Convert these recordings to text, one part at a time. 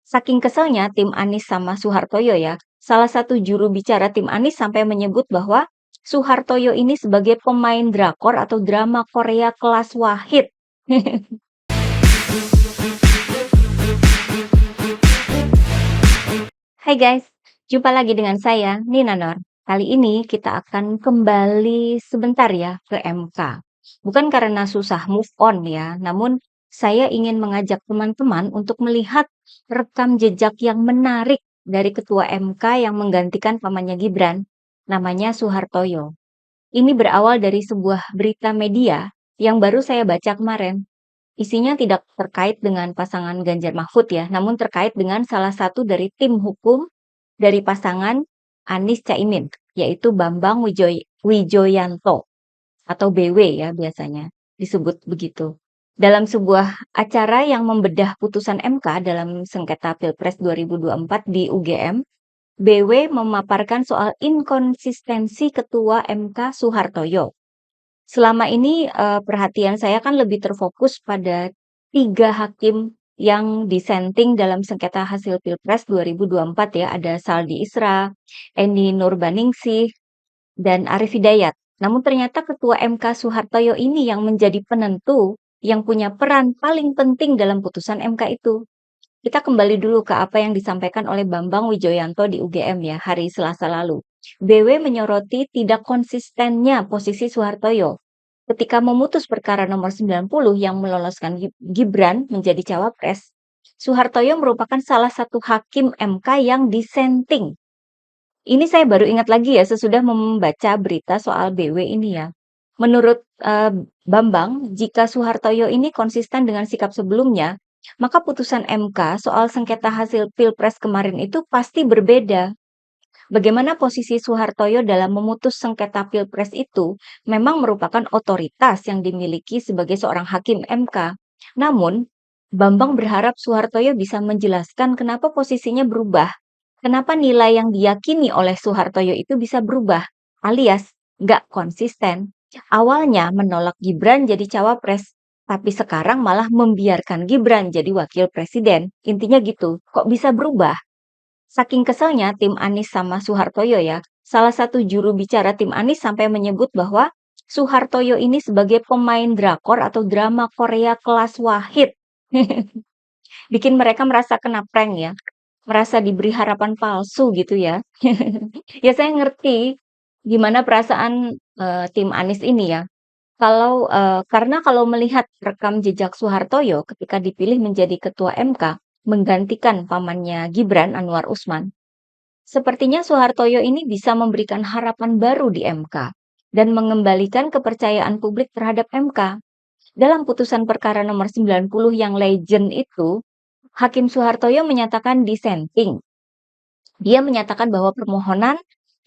Saking keselnya tim Anies sama Soehartoyo ya, salah satu juru bicara tim Anies sampai menyebut bahwa Soehartoyo ini sebagai pemain drakor atau drama Korea kelas Wahid. Hai guys, jumpa lagi dengan saya, Nina Nur. Kali ini kita akan kembali sebentar ya ke MK. Bukan karena susah move on ya, namun saya ingin mengajak teman-teman untuk melihat rekam jejak yang menarik dari Ketua MK yang menggantikan pamannya Gibran, namanya Soehartoyo. Ini berawal dari sebuah berita media yang baru saya baca kemarin. Isinya tidak terkait dengan pasangan Ganjar Mahfud ya, namun terkait dengan salah satu dari tim hukum dari pasangan Anies Caimin, yaitu Bambang Wijoyanto atau BW ya biasanya disebut begitu. Dalam sebuah acara yang membedah putusan MK dalam sengketa Pilpres 2024 di UGM, BW memaparkan soal inkonsistensi Ketua MK Soehartoyo. Selama ini, perhatian saya kan lebih terfokus pada 3 hakim yang dissenting dalam sengketa hasil Pilpres 2024 ya, ada Saldi Isra, Eni Nurbaningsih, dan Arief Hidayat. Namun ternyata Ketua MK Soehartoyo ini yang menjadi penentu, yang punya peran paling penting dalam putusan MK itu. Kita kembali dulu ke apa yang disampaikan oleh Bambang Wijoyanto di UGM ya, hari Selasa lalu. BW menyoroti tidak konsistennya posisi Soehartoyo ketika memutus perkara nomor 90 yang meloloskan Gibran menjadi cawapres. Soehartoyo merupakan salah satu hakim MK yang dissenting. Ini saya baru ingat lagi ya sesudah membaca berita soal BW ini ya. Menurut Bambang, jika Soehartoyo ini konsisten dengan sikap sebelumnya, maka putusan MK soal sengketa hasil Pilpres kemarin itu pasti berbeda. Bagaimana posisi Soehartoyo dalam memutus sengketa Pilpres itu memang merupakan otoritas yang dimiliki sebagai seorang hakim MK. Namun, Bambang berharap Soehartoyo bisa menjelaskan kenapa posisinya berubah. Kenapa nilai yang diyakini oleh Soehartoyo itu bisa berubah, alias nggak konsisten. Awalnya menolak Gibran jadi cawapres, tapi sekarang malah membiarkan Gibran jadi wakil presiden. Intinya gitu, kok bisa berubah? Saking keselnya tim Anies sama Soehartoyo ya, salah satu juru bicara tim Anies sampai menyebut bahwa Soehartoyo ini sebagai pemain drakor atau drama Korea kelas Wahid. Bikin mereka merasa kena prank ya, merasa diberi harapan palsu gitu ya. Ya saya ngerti gimana perasaan tim Anies ini ya. Karena kalau melihat rekam jejak Soehartoyo ketika dipilih menjadi ketua MK, menggantikan pamannya Gibran Anwar Usman, sepertinya Soehartoyo ini bisa memberikan harapan baru di MK dan mengembalikan kepercayaan publik terhadap MK. Dalam putusan perkara nomor 90 yang legend itu, Hakim Soehartoyo menyatakan dissenting. Dia menyatakan bahwa permohonan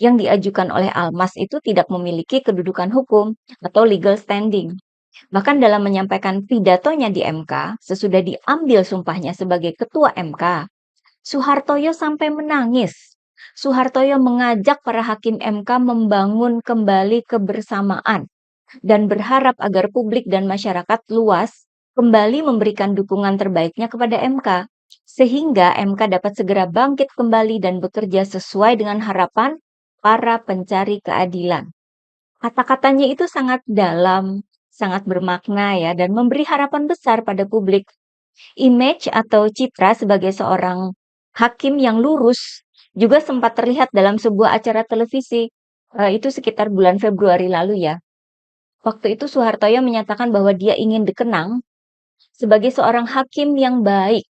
yang diajukan oleh Almas itu tidak memiliki kedudukan hukum atau legal standing. Bahkan dalam menyampaikan pidatonya di MK, sesudah diambil sumpahnya sebagai ketua MK, Soehartoyo sampai menangis. Soehartoyo mengajak para hakim MK membangun kembali kebersamaan dan berharap agar publik dan masyarakat luas kembali memberikan dukungan terbaiknya kepada MK, sehingga MK dapat segera bangkit kembali dan bekerja sesuai dengan harapan para pencari keadilan. Kata-katanya itu sangat dalam, sangat bermakna ya, dan memberi harapan besar pada publik. Image atau citra sebagai seorang hakim yang lurus juga sempat terlihat dalam sebuah acara televisi. Itu sekitar bulan Februari lalu ya. Waktu itu Soehartoyo menyatakan bahwa dia ingin dikenang sebagai seorang hakim yang baik.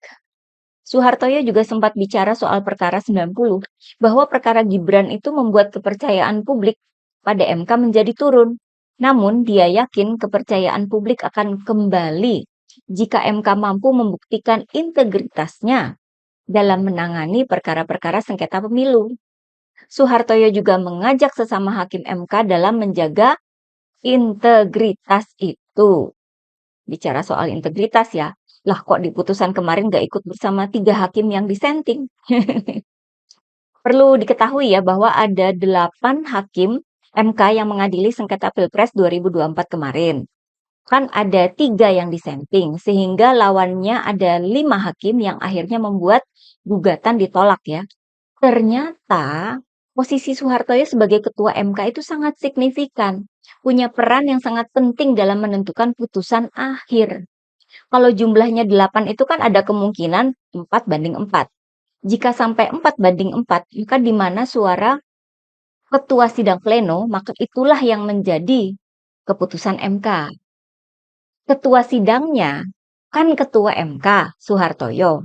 Soehartoyo juga sempat bicara soal perkara 90, bahwa perkara Gibran itu membuat kepercayaan publik pada MK menjadi turun. Namun dia yakin kepercayaan publik akan kembali jika MK mampu membuktikan integritasnya dalam menangani perkara-perkara sengketa pemilu. Soehartoyo juga mengajak sesama hakim MK dalam menjaga integritas itu. Bicara soal integritas ya, lah kok di putusan kemarin gak ikut bersama 3 hakim yang dissenting? Perlu diketahui ya bahwa ada 8 hakim MK yang mengadili sengketa Pilpres 2024 kemarin. Kan ada 3 yang dissenting, sehingga lawannya ada 5 hakim yang akhirnya membuat gugatan ditolak ya. Ternyata posisi Soehartoyo sebagai ketua MK itu sangat signifikan, punya peran yang sangat penting dalam menentukan putusan akhir. Kalau jumlahnya 8 itu kan ada kemungkinan 4-4. Jika sampai 4-4, maka di mana suara ketua sidang pleno, maka itulah yang menjadi keputusan MK. Ketua sidangnya kan ketua MK, Soehartoyo.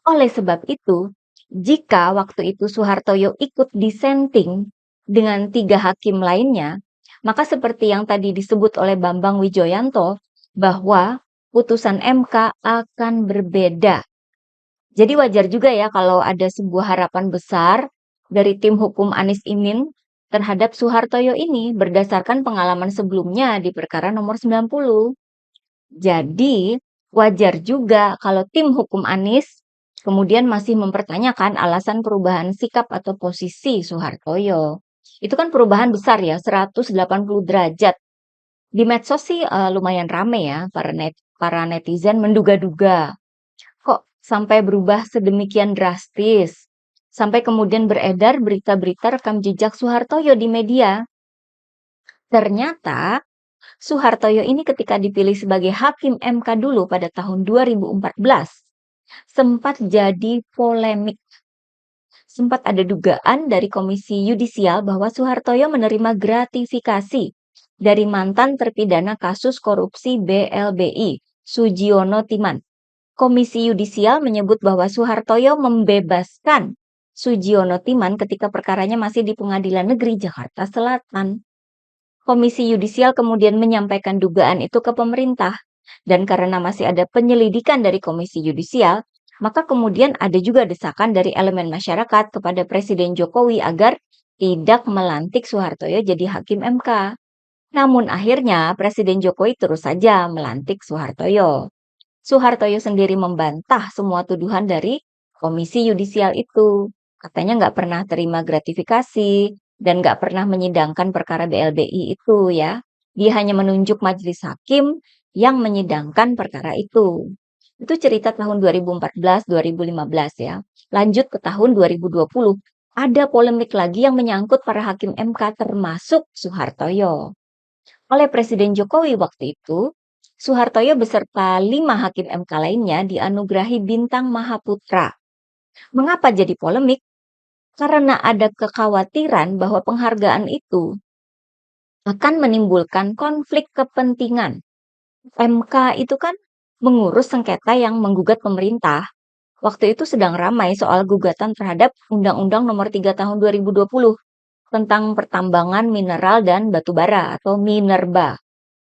Oleh sebab itu, jika waktu itu Soehartoyo ikut dissenting dengan 3 hakim lainnya, maka seperti yang tadi disebut oleh Bambang Wijoyanto, bahwa putusan MK akan berbeda. Jadi wajar juga ya kalau ada sebuah harapan besar dari tim hukum Anies Imin terhadap Soehartoyo ini berdasarkan pengalaman sebelumnya di perkara nomor 90. Jadi, wajar juga kalau tim hukum Anies kemudian masih mempertanyakan alasan perubahan sikap atau posisi Soehartoyo. Itu kan perubahan besar ya, 180 derajat. Di medsos sih lumayan rame ya, para netizen menduga-duga. Kok sampai berubah sedemikian drastis? Sampai kemudian beredar berita-berita rekam jejak Soehartoyo di media. Ternyata Soehartoyo ini ketika dipilih sebagai hakim MK dulu pada tahun 2014, sempat jadi polemik. Sempat ada dugaan dari Komisi Yudisial bahwa Soehartoyo menerima gratifikasi dari mantan terpidana kasus korupsi BLBI, Sugiono Timan. Komisi Yudisial menyebut bahwa Soehartoyo membebaskan Sugiono Timan ketika perkaranya masih di Pengadilan Negeri Jakarta Selatan. Komisi Yudisial kemudian menyampaikan dugaan itu ke pemerintah. Dan karena masih ada penyelidikan dari Komisi Yudisial, maka kemudian ada juga desakan dari elemen masyarakat kepada Presiden Jokowi agar tidak melantik Soehartoyo jadi hakim MK. Namun akhirnya Presiden Jokowi terus saja melantik Soehartoyo. Soehartoyo sendiri membantah semua tuduhan dari Komisi Yudisial itu. Katanya nggak pernah terima gratifikasi dan nggak pernah menyidangkan perkara BLBI itu ya. Dia hanya menunjuk majelis hakim yang menyidangkan perkara itu. Itu cerita tahun 2014-2015 ya. Lanjut ke tahun 2020. Ada polemik lagi yang menyangkut para hakim MK termasuk Soehartoyo. Oleh Presiden Jokowi waktu itu, Soehartoyo beserta 5 hakim MK lainnya dianugerahi Bintang Mahaputra. Mengapa jadi polemik? Karena ada kekhawatiran bahwa penghargaan itu akan menimbulkan konflik kepentingan. MK itu kan mengurus sengketa yang menggugat pemerintah. Waktu itu sedang ramai soal gugatan terhadap Undang-Undang Nomor 3 Tahun 2020 tentang pertambangan mineral dan batu bara atau Minerba.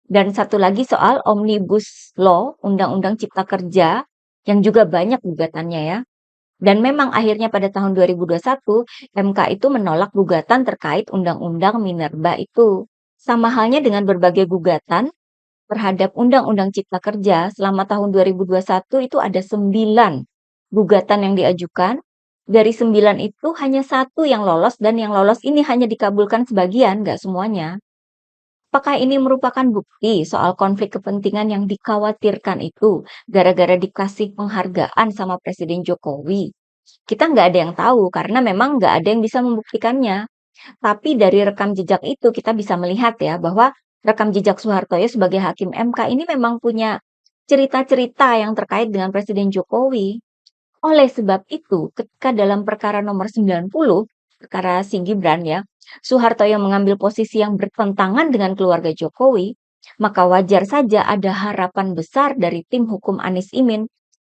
Dan satu lagi soal Omnibus Law, Undang-Undang Cipta Kerja, yang juga banyak gugatannya ya. Dan memang akhirnya pada tahun 2021, MK itu menolak gugatan terkait Undang-Undang Minerba itu. Sama halnya dengan berbagai gugatan terhadap Undang-Undang Cipta Kerja selama tahun 2021 itu ada 9 gugatan yang diajukan. Dari 9 itu hanya 1 yang lolos dan yang lolos ini hanya dikabulkan sebagian, nggak semuanya. Apakah ini merupakan bukti soal konflik kepentingan yang dikhawatirkan itu gara-gara dikasih penghargaan sama Presiden Jokowi? Kita nggak ada yang tahu karena memang nggak ada yang bisa membuktikannya. Tapi dari rekam jejak itu kita bisa melihat ya bahwa rekam jejak Soehartoyo sebagai hakim MK ini memang punya cerita-cerita yang terkait dengan Presiden Jokowi. Oleh sebab itu, ketika dalam perkara nomor 90, perkara si Gibran ya, Soehartoyo mengambil posisi yang bertentangan dengan keluarga Jokowi, maka wajar saja ada harapan besar dari tim hukum Anies Imin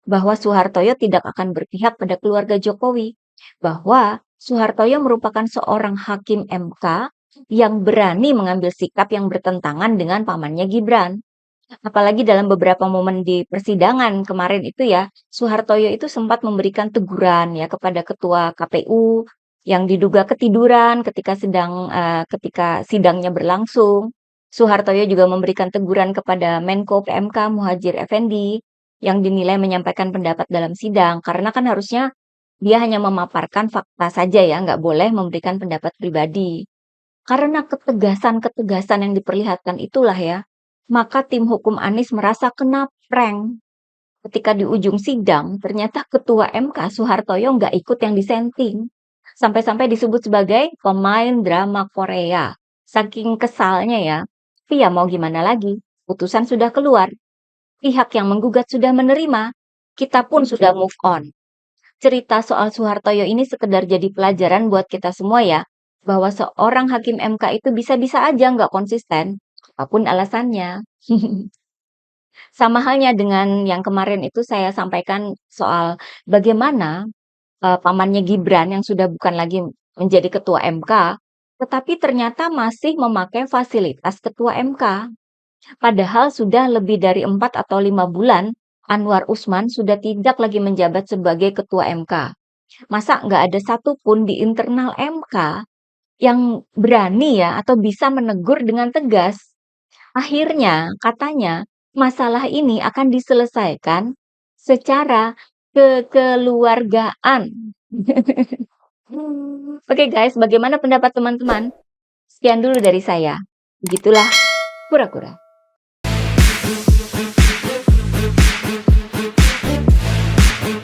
bahwa Soehartoyo tidak akan berpihak pada keluarga Jokowi, bahwa Soehartoyo merupakan seorang hakim MK yang berani mengambil sikap yang bertentangan dengan pamannya Gibran. Apalagi dalam beberapa momen di persidangan kemarin itu ya, Soehartoyo itu sempat memberikan teguran ya kepada ketua KPU yang diduga ketiduran ketika sidangnya berlangsung. Soehartoyo juga memberikan teguran kepada Menko PMK Muhadjir Effendi yang dinilai menyampaikan pendapat dalam sidang karena kan harusnya dia hanya memaparkan fakta saja ya, nggak boleh memberikan pendapat pribadi. Karena ketegasan-ketegasan yang diperlihatkan itulah ya, Maka tim hukum Anies merasa kena prank. Ketika di ujung sidang, ternyata Ketua MK Soehartoyo nggak ikut yang disenting. Sampai-sampai disebut sebagai pemain drama Korea. Saking kesalnya ya. Tapi ya mau gimana lagi, putusan sudah keluar. Pihak yang menggugat sudah menerima. Kita pun sudah move on. Cerita soal Soehartoyo ini sekedar jadi pelajaran buat kita semua ya. Bahwa seorang hakim MK itu bisa-bisa aja nggak konsisten. Apapun alasannya. Sama halnya dengan yang kemarin itu saya sampaikan soal bagaimana pamannya Gibran yang sudah bukan lagi menjadi ketua MK, tetapi ternyata masih memakai fasilitas ketua MK. Padahal sudah lebih dari 4 atau 5 bulan Anwar Usman sudah tidak lagi menjabat sebagai ketua MK. Masa nggak ada satupun di internal MK yang berani ya atau bisa menegur dengan tegas? Akhirnya, katanya, masalah ini akan diselesaikan secara kekeluargaan. Oke guys, bagaimana pendapat teman-teman? Sekian dulu dari saya. Begitulah kura-kura.